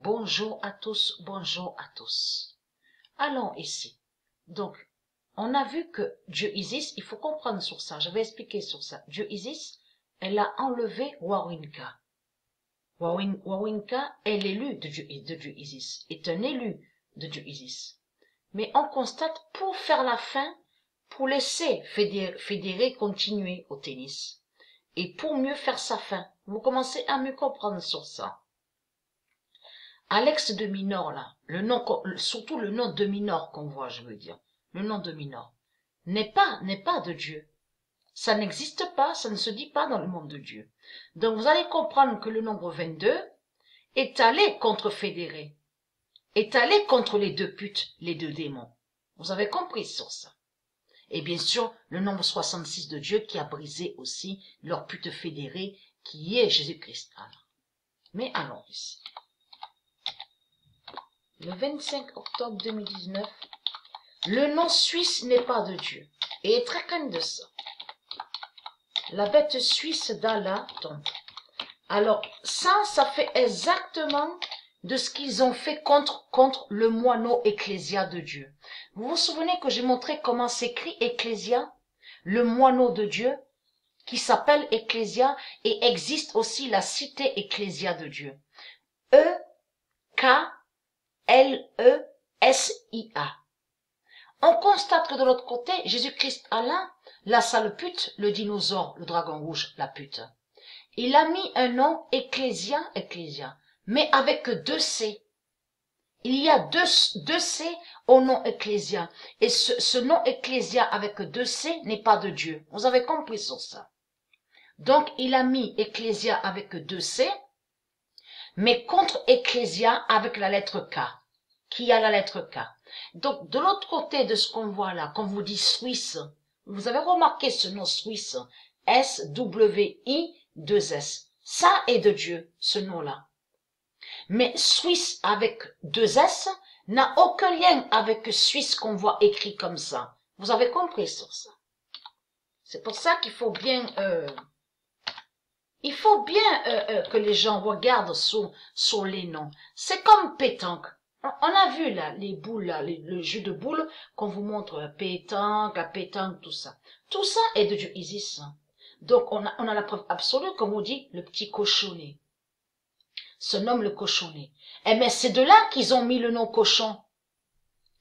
Bonjour à tous, bonjour à tous. Allons ici. Donc, on a vu que Dieu Isis, il faut comprendre sur ça, je vais expliquer sur ça. Dieu Isis, elle a enlevé Wawinka. Wawinka est l'élu de Dieu Isis, est un élu de Dieu Isis. Mais on constate, pour faire la fin, pour laisser Fédéré continuer au tennis, et pour mieux faire sa fin, vous commencez à mieux comprendre sur ça. Alex de Minor, là, le nom, surtout le nom de Minor qu'on voit, je veux dire, le nom de Minor, n'est pas de Dieu. Ça n'existe pas, ça ne se dit pas dans le monde de Dieu. Donc vous allez comprendre que le nombre 22 est allé contre Fédéré, est allé contre les deux putes, les deux démons. Vous avez compris sur ça. Et bien sûr, le nombre 66 de Dieu qui a brisé aussi leur pute fédérée, qui est Jésus-Christ. Mais allons ici. Le 25 octobre 2019, le nom suisse n'est pas de Dieu. Et très connu de ça. La bête suisse d'Allah tombe. Alors, ça fait exactement de ce qu'ils ont fait contre le moineau ecclésia de Dieu. Vous vous souvenez que j'ai montré comment s'écrit ecclésia, le moineau de Dieu, qui s'appelle ecclésia, et existe aussi la cité ecclésia de Dieu. E-K-L-E-S-I-A. On constate que de l'autre côté, Jésus-Christ Allah, la sale pute, le dinosaure, le dragon rouge, la pute. Il a mis un nom ecclésia, mais avec deux C. Il y a deux C au nom ecclésia. Et ce nom ecclésia avec deux C n'est pas de Dieu. Vous avez compris sur ça. Donc, il a mis ecclésia avec deux C, mais contre ecclésia avec la lettre K. Qui a la lettre K. Donc, de l'autre côté de ce qu'on voit là, quand vous dit Suisse, vous avez remarqué ce nom Suisse, S-W-I-2-S. Ça est de Dieu, ce nom-là. Mais Suisse avec deux S n'a aucun lien avec Suisse qu'on voit écrit comme ça. Vous avez compris sur ça. C'est pour ça qu'il faut bien, que les gens regardent sur les noms. C'est comme pétanque. On a vu là les boules, là, le jeu de boules qu'on vous montre, la pétanque, tout ça. Tout ça est de Dieu Isis. Donc on a la preuve absolue, comme on dit, le petit cochonnet. Se nomme le cochonnet. Eh bien, c'est de là qu'ils ont mis le nom cochon.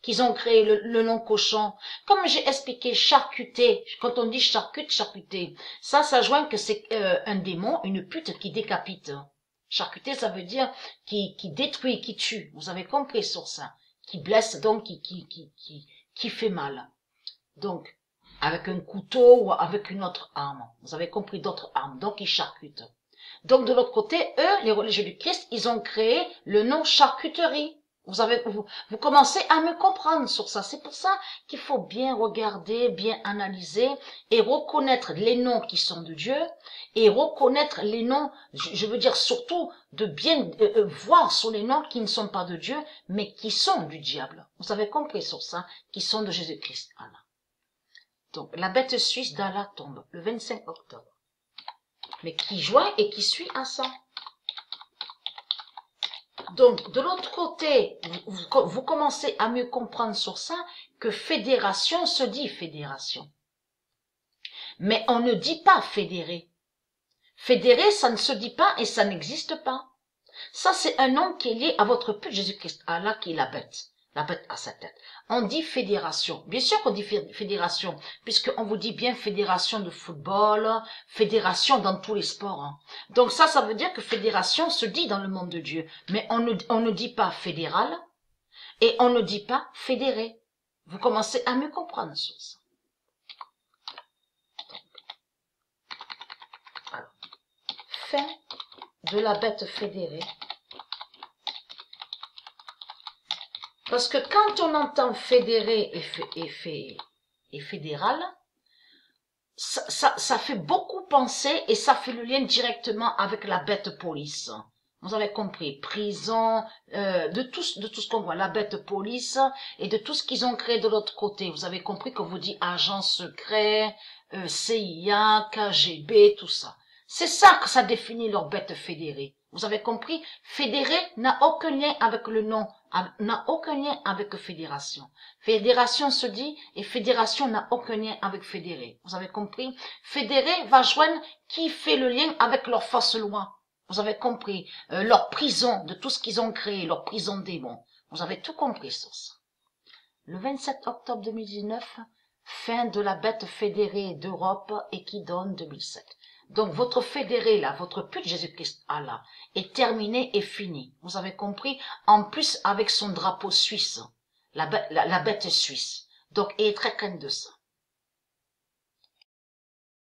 Qu'ils ont créé le nom cochon. Comme j'ai expliqué, charcuter. Quand on dit charcuter. Ça joint que c'est un démon, une pute qui décapite. Charcuter, ça veut dire qui détruit, qui tue. Vous avez compris sur ça. Qui blesse, donc qui fait mal. Donc, avec un couteau ou avec une autre arme. Vous avez compris, d'autres armes. Donc, ils charcutent. Donc, de l'autre côté, eux, les religieux du Christ, ils ont créé le nom charcuterie. Vous commencez à me comprendre sur ça. C'est pour ça qu'il faut bien regarder, bien analyser et reconnaître les noms qui sont de Dieu et reconnaître les noms, je veux dire surtout de bien voir sur les noms qui ne sont pas de Dieu, mais qui sont du diable. Vous avez compris sur ça, qui sont de Jésus-Christ. Allah. Donc, la bête suisse d'Allah tombe le 25 octobre. Mais qui joint et qui suit à ça. Donc, de l'autre côté, vous commencez à mieux comprendre sur ça que fédération se dit fédération. Mais on ne dit pas fédéré. Fédéré, ça ne se dit pas et ça n'existe pas. Ça, c'est un nom qui est lié à votre pute Jésus-Christ, Allah qui est la bête à sa tête. On dit fédération. Bien sûr qu'on dit fédération, puisqu'on vous dit bien fédération de football, fédération dans tous les sports. Hein. Donc ça veut dire que fédération se dit dans le monde de Dieu. Mais on ne dit pas fédéral et on ne dit pas fédéré. Vous commencez à mieux comprendre sur ça. Alors, fin de la bête fédérée. Parce que quand on entend fédéré et fédéral, ça fait beaucoup penser et ça fait le lien directement avec la bête police. Vous avez compris, prison, de tout ce qu'on voit, la bête police et de tout ce qu'ils ont créé de l'autre côté. Vous avez compris qu'on vous dit agent secret, CIA, KGB, tout ça. C'est ça que ça définit leur bête fédérée. Vous avez compris? Fédéré n'a aucun lien avec le nom, n'a aucun lien avec fédération. Fédération se dit et fédération n'a aucun lien avec fédéré. Vous avez compris? Fédéré va joindre qui fait le lien avec leur fausse loi. Vous avez compris? Leur prison de tout ce qu'ils ont créé, leur prison démon. Vous avez tout compris sur ça. Le 27 octobre 2019, fin de la bête fédérée d'Europe et qui donne 2007. Donc votre fédéré là, votre pute Jésus-Christ Allah est terminé et fini. Vous avez compris? En plus avec son drapeau suisse, la bête suisse. Donc il est très crainte de ça.